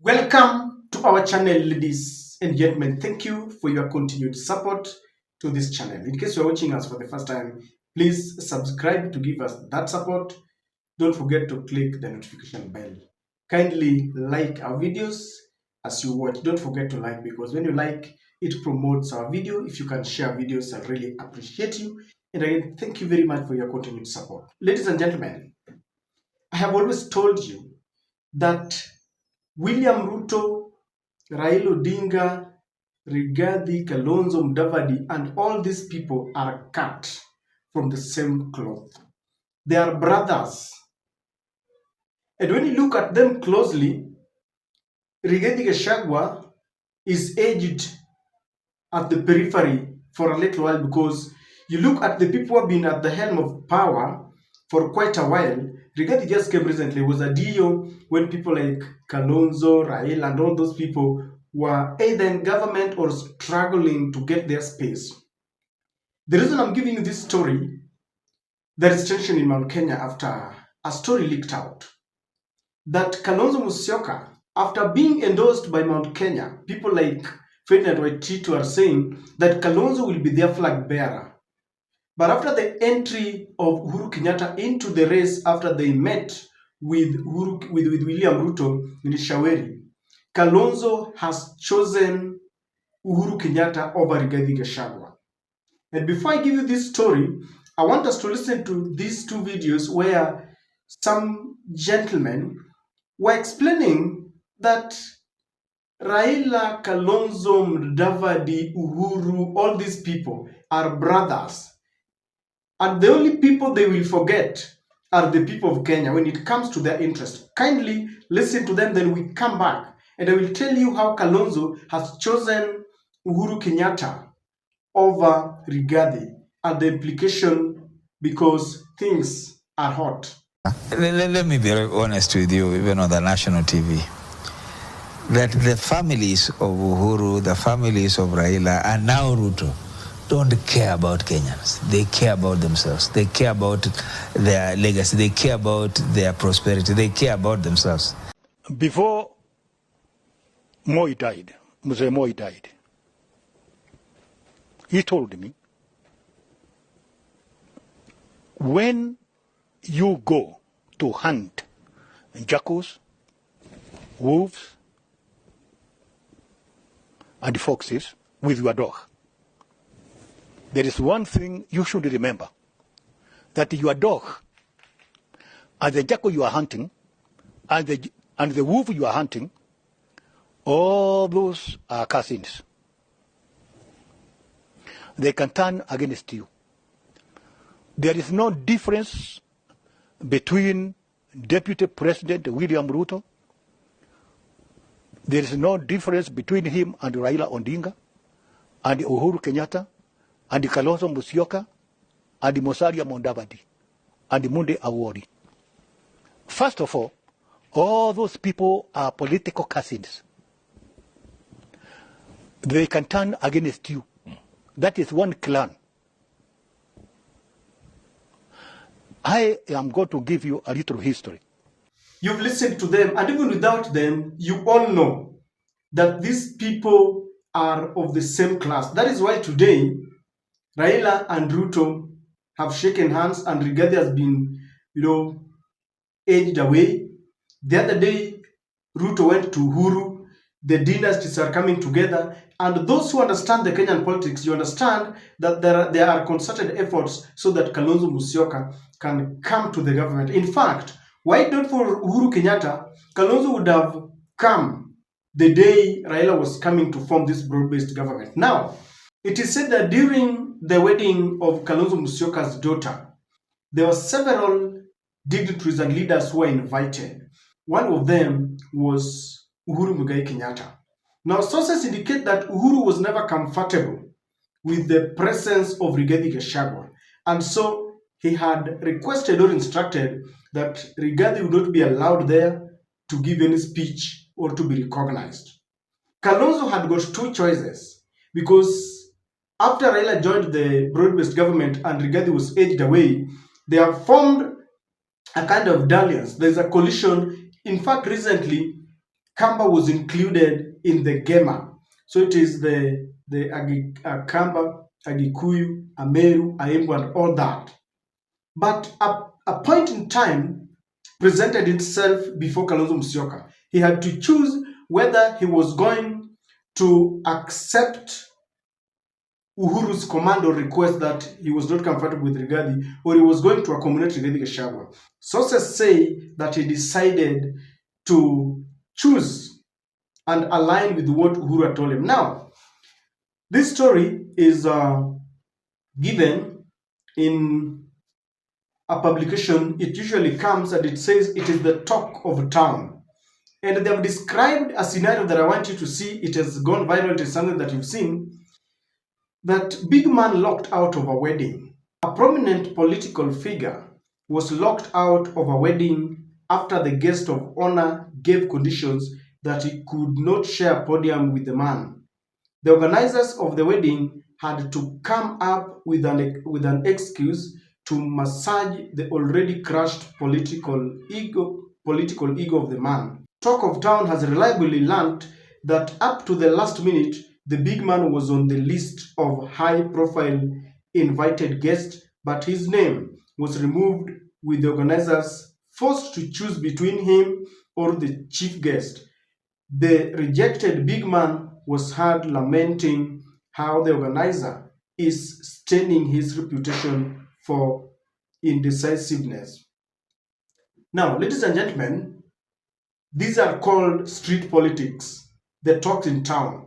Welcome to our channel, ladies and gentlemen. Thank you for your continued support to this channel. In case you're watching us for the first time, please subscribe to give us that support. Don't forget to click the notification bell. Kindly like our videos as you watch. Don't forget to like, because when you like, it promotes our video. If you can share videos, I really appreciate you. And again, thank you very much for your continued support. Ladies and gentlemen, I have always told you that William Ruto, Raila Odinga, Rigathi, Kalonzo, Mudavadi, and all these people are cut from the same cloth. They are brothers. And when you look at them closely, Rigathi Gachagua is aged at the periphery for a little while, because you look at the people who have been at the helm of power for quite a while. Rigathi just came recently, was a DO when people like Kalonzo, Raila, and all those people were either in government or struggling to get their space. The reason I'm giving you this story, there is tension in Mount Kenya after a story leaked out that Kalonzo Musyoka, after being endorsed by Mount Kenya, people like Fredrick are saying that Kalonzo will be their flag bearer. But after the entry of Uhuru Kenyatta into the race, after they met with William Ruto in Shaweri, Kalonzo has chosen Uhuru Kenyatta over Rigathi Gachagua. And before I give you this story, I want us to listen to these two videos where some gentlemen were explaining that Raila, Kalonzo, Mudavadi, Uhuru, all these people are brothers. And the only people they will forget are the people of Kenya when it comes to their interest. Kindly listen to them, then we come back and I will tell you how Kalonzo has chosen Uhuru Kenyatta over Rigathi and the implication, because things are hot. Let me be honest with you, even on the national TV, that the families of Uhuru, the families of Raila, and now Ruto don't care about Kenyans. They care about themselves. They care about their legacy. They care about their prosperity. They care about themselves. Before Moi died, Mzee Moi died, he told me, when you go to hunt jackals, wolves, and foxes with your dog, there is one thing you should remember, that your dog and the jackal you are hunting and the wolf you are hunting, all those are cousins. They can turn against you. There is no difference between Deputy President William Ruto. There is no difference between him and Raila Odinga and Uhuru Kenyatta and Kalonzo Musyoka and Musalia Mudavadi and Munde Awori. First of all those people are political cousins. They can turn against you. That is one clan. I am going to give you a little history. You've listened to them, and even without them, you all know that these people are of the same class. That is why today, Raila and Ruto have shaken hands and Rigathi has been, edged away. The other day, Ruto went to Uhuru. The dynasties are coming together. And those who understand the Kenyan politics, you understand that there are concerted efforts so that Kalonzo Musyoka can come to the government. In fact, why not for Uhuru Kenyatta, Kalonzo would have come the day Raila was coming to form this broad-based government. Now, it is said that during the wedding of Kalonzo Musyoka's daughter, there were several dignitaries and leaders who were invited. One of them was Uhuru Muigai Kenyatta. Now, sources indicate that Uhuru was never comfortable with the presence of Rigathi Gachagua, and so he had requested or instructed that Rigathi would not be allowed there to give any speech or to be recognized. Kalonzo had got two choices, because after Raila joined the broad-based government and Rigathi was edged away, they have formed a kind of dalliance. There's a coalition. In fact, recently, Kamba was included in the Gema. So it is the Kamba, Agikuyu, Ameru, Aembu, and all that. But a point in time presented itself before Kalonzo Musyoka. He had to choose whether he was going to accept Uhuru's command or request that he was not comfortable with Rigathi, or he was going to accommodate Rigathi Gachagua. Sources say that he decided to choose and align with what Uhuru had told him. Now, this story is given in a publication. It usually comes and it says it is the talk of town. And they have described a scenario that I want you to see. It has gone viral. It is something that you've seen. That big man locked out of a wedding. A prominent political figure was locked out of a wedding after the guest of honor gave conditions that he could not share a podium with the man. The organizers of the wedding had to come up with an excuse to massage the already crushed political ego of the man. Talk of Town has reliably learned that up to the last minute, the big man was on the list of high-profile invited guests, but his name was removed, with the organizers forced to choose between him or the chief guest. The rejected big man was heard lamenting how the organizer is staining his reputation for indecisiveness. Now, ladies and gentlemen, these are called street politics, the talk in town.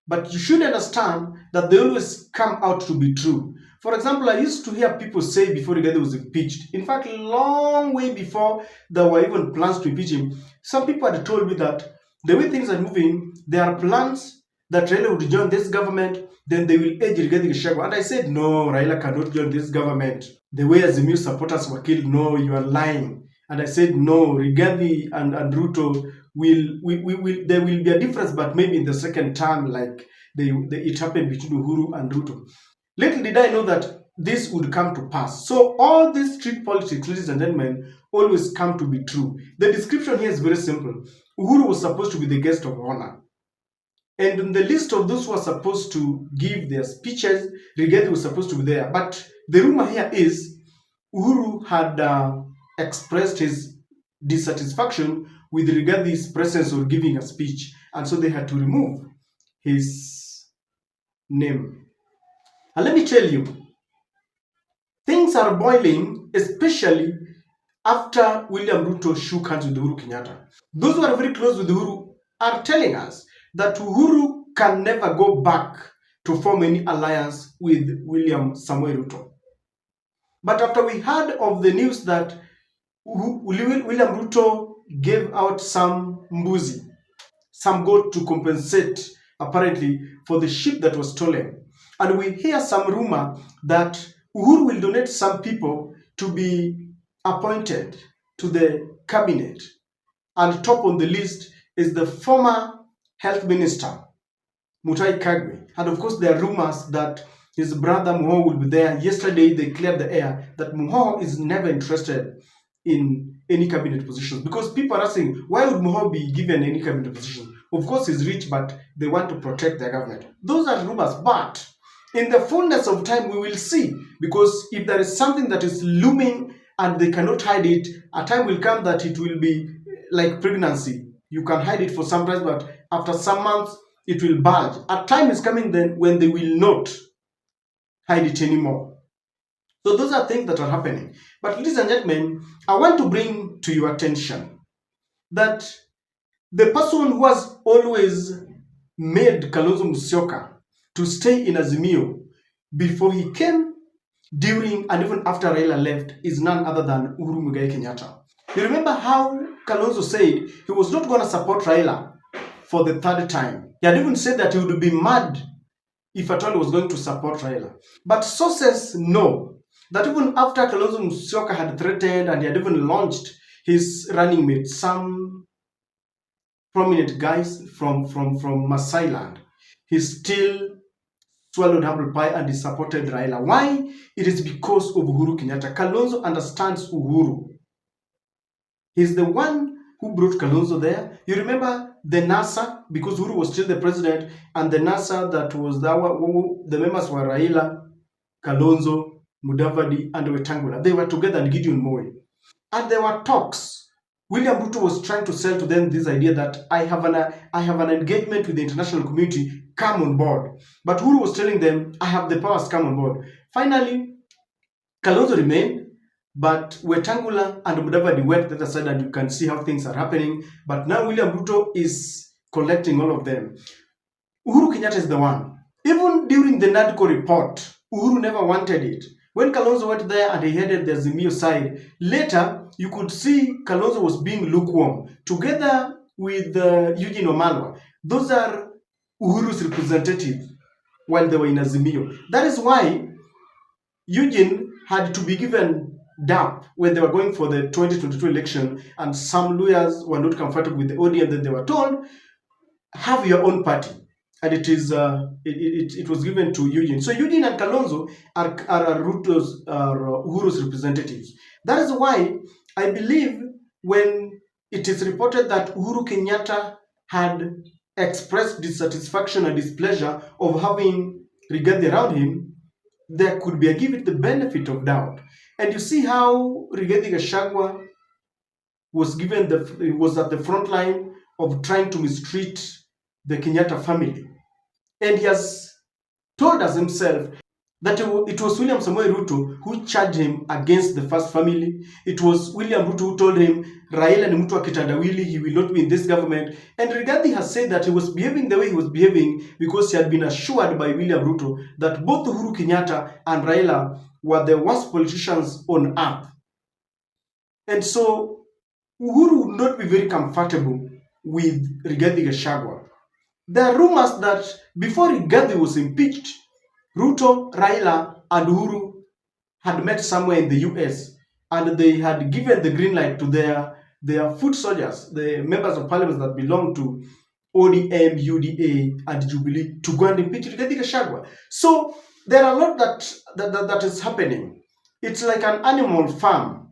But you should understand that they always come out to be true. For example, I used to hear people say before Rigathi was impeached, in fact, long way before there were even plans to impeach him, some people had told me that the way things are moving, there are plans that Raila would join this government, then they will edge Rigathi Gachagua. And I said, no, Raila cannot join this government. The way Azimio supporters were killed, no, you are lying. And I said, no, Rigathi and Ruto there will be a difference, but maybe in the second term, like it happened between Uhuru and Ruto. Little did I know that this would come to pass. So all these street politics, ladies and gentlemen, always come to be true. The description here is very simple. Uhuru was supposed to be the guest of honor. And in the list of those who are supposed to give their speeches, Rigathi was supposed to be there. But the rumor here is Uhuru had expressed his dissatisfaction with Rigathi's presence or giving a speech, and so they had to remove his name. And let me tell you, things are boiling, especially after William Ruto shook hands with Uhuru Kenyatta. Those who are very close with Uhuru are telling us that Uhuru can never go back to form any alliance with William Samoei Ruto. But after we heard of the news that William Ruto gave out some mbuzi, some goat, to compensate apparently for the sheep that was stolen, and we hear some rumor that Uhuru will donate some people to be appointed to the cabinet, and top on the list is the former health minister Mutahi Kagwe. And of course there are rumors that his brother Muho will be there. Yesterday they cleared the air that Muho is never interested in any cabinet positions, because people are asking, why would Muho be given any cabinet position? Of course he's rich, but they want to protect their government. Those are rumors, but in the fullness of time we will see, because if there is something that is looming and they cannot hide it, a time will come that it will be like pregnancy. You can hide it for some time, but after some months it will bulge. A time is coming then when they will not hide it anymore. So those are things that are happening. But ladies and gentlemen, I want to bring to your attention that the person who has always made Kalonzo Musyoka to stay in Azimio before he came, during, and even after Raila left is none other than Uhuru Muigai Kenyatta. You remember how Kalonzo said he was not going to support Raila for the third time. He had even said that he would be mad if at all he was going to support Raila. But sources know that even after Kalonzo Musyoka had threatened and he had even launched his running mate, some prominent guys from Masai land, he still swallowed humble pie and he supported Raila. Why? It is because of Uhuru Kenyatta. Kalonzo understands Uhuru. He's the one who brought Kalonzo there. You remember the NASA, because Uhuru was still the president, and the NASA that was the members were Raila, Kalonzo, Mudavadi, and Wetangula. They were together, and Gideon Moi. And there were talks. William Ruto was trying to sell to them this idea that I have an engagement with the international community, come on board. But Uhuru was telling them, I have the powers, come on board. Finally, Kalonzo remained, but Wetangula and Mudavadi went to the other side, and you can see how things are happening. But now William Ruto is collecting all of them. Uhuru Kenyatta is the one. Even during the NADCO report, Uhuru never wanted it. When Kalonzo went there and he headed the Azimio side, later you could see Kalonzo was being lukewarm. Together with Eugene Wamalwa, those are Uhuru's representatives while they were in Azimio. That is why Eugene had to be given DAP when they were going for the 2022 election, and some lawyers were not comfortable with the ODM. Then they were told, have your own party. And it was given to Eugene. So Eugene and Kalonzo are Uhuru's representatives. That is why I believe when it is reported that Uhuru Kenyatta had expressed dissatisfaction and displeasure of having Rigathi around him, there could be give it the benefit of doubt. And you see how Rigathi Gachagua was at the front line of trying to mistreat the Kenyatta family. And he has told us himself that it was William Samoei Ruto who charged him against the first family. It was William Ruto who told him, Raila ni mtu wa kitandawili, he will not be in this government. And Rigathi has said that he was behaving the way he was behaving because he had been assured by William Ruto that both Uhuru Kenyatta and Raila were the worst politicians on earth. And so Uhuru would not be very comfortable with Rigathi Gachagua. There are rumors that before Rigathi was impeached, Ruto, Raila, and Uhuru had met somewhere in the US, and they had given the green light to their foot soldiers, the members of parliament that belong to ODM, UDA, and Jubilee, to go and impeach Rigathi Gachagua. So there are a lot that is happening. It's like an animal farm.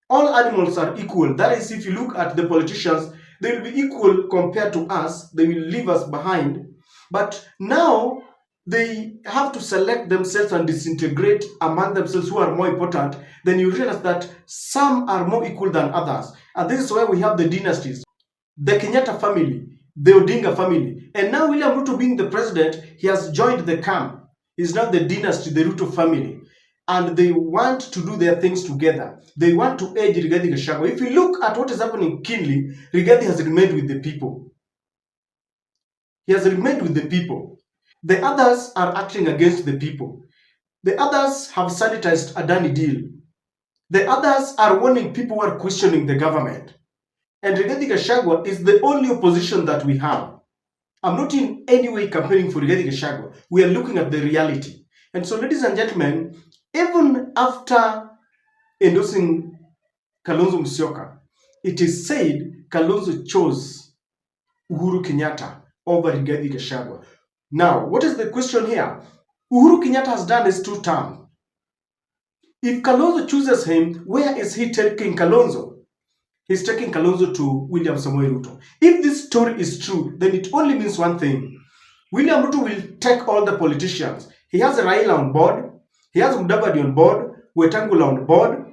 All animals are equal. That is, if you look at the politicians, they will be equal compared to us. They will leave us behind. But now they have to select themselves and disintegrate among themselves who are more important. Then you realize that some are more equal than others. And this is why we have the dynasties. The Kenyatta family, the Odinga family. And now William Ruto being the president, he has joined the camp. He's now the dynasty, the Ruto family. And they want to do their things together. They want to aid Rigathi Gachagua. If you look at what is happening keenly, Rigathi has remained with the people. He has remained with the people. The others are acting against the people. The others have sanitized Adani deal. The others are warning people who are questioning the government. And Rigathi Gachagua is the only opposition that we have. I'm not in any way campaigning for Rigathi Gachagua. We are looking at the reality. And so, ladies and gentlemen, even after endorsing Kalonzo Musyoka, it is said Kalonzo chose Uhuru Kenyatta over Rigathi Gachagua. Now, what is the question here? Uhuru Kenyatta has done his 2 terms. If Kalonzo chooses him, where is he taking Kalonzo? He's taking Kalonzo to William Samoei Ruto. If this story is true, then it only means one thing. William Ruto will take all the politicians. He has Raila on board. He has Mudavadi on board, Wetangula on board,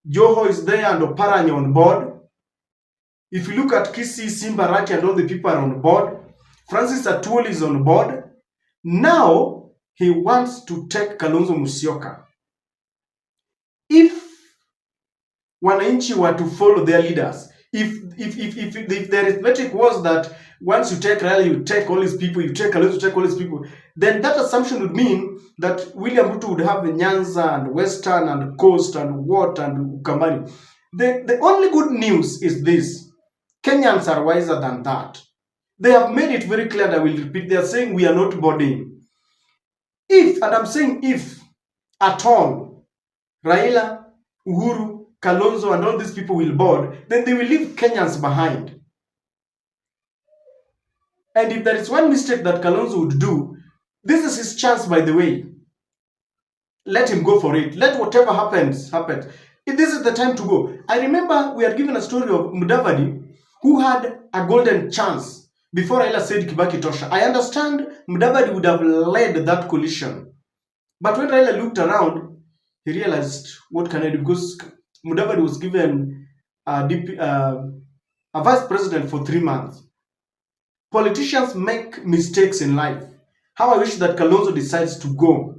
Joho is there and Oparanya on board. If you look at Kisi, Simbarati and all the people are on board, Francis Atwoli is on board. Now, he wants to take Kalonzo Musyoka. If wananchi were to follow their leaders, if the arithmetic was that once you take Raila, you take all these people, you take Kalonzo, you take all these people, then that assumption would mean that William Ruto would have Nyanza and Western and Coast and Wat and Ukambani. The only good news is this. Kenyans are wiser than that. They have made it very clear, that I will repeat, they are saying we are not boarding. If, and I'm saying if at all, Raila, Uhuru, Kalonzo and all these people will board, then they will leave Kenyans behind. And if there is one mistake that Kalonzo would do, this is his chance, by the way. Let him go for it. Let whatever happens, happen. This is the time to go. I remember we had given a story of Mudavadi, who had a golden chance before Raila said Kibaki tosha. I understand Mudavadi would have led that coalition. But when Raila looked around, he realized, what can I do? Because Mudavadi was given a vice president for 3 months. Politicians make mistakes in life. How I wish that Kalonzo decides to go.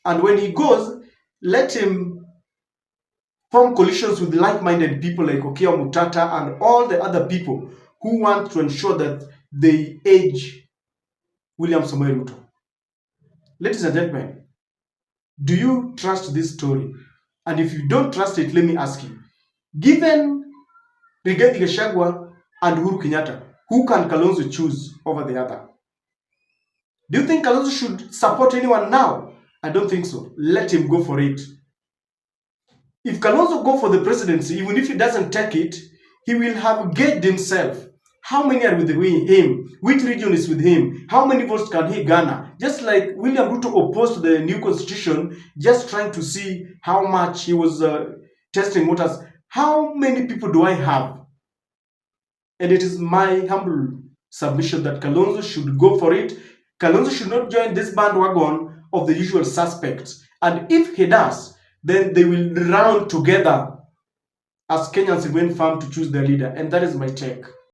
And when he goes, let him form coalitions with like-minded people like Okia Mutata and all the other people who want to ensure that they age William Samoei Ruto. Ladies and gentlemen, do you trust this story? And if you don't trust it, let me ask you, given Rigathi Gachagua and Uhuru Kenyatta, who can Kalonzo choose over the other? Do you think Kalonzo should support anyone now? I don't think so. Let him go for it. If Kalonzo go for the presidency, even if he doesn't take it, he will have gauged himself. How many are with him? Which region is with him? How many votes can he garner? Just like William Ruto opposed to the new constitution, just trying to see how much he was testing waters. How many people do I have? And it is my humble submission that Kalonzo should go for it. Kalonzo should not join this bandwagon of the usual suspects. And if he does, then they will run together as Kenyans remain firm to choose their leader. And that is my take.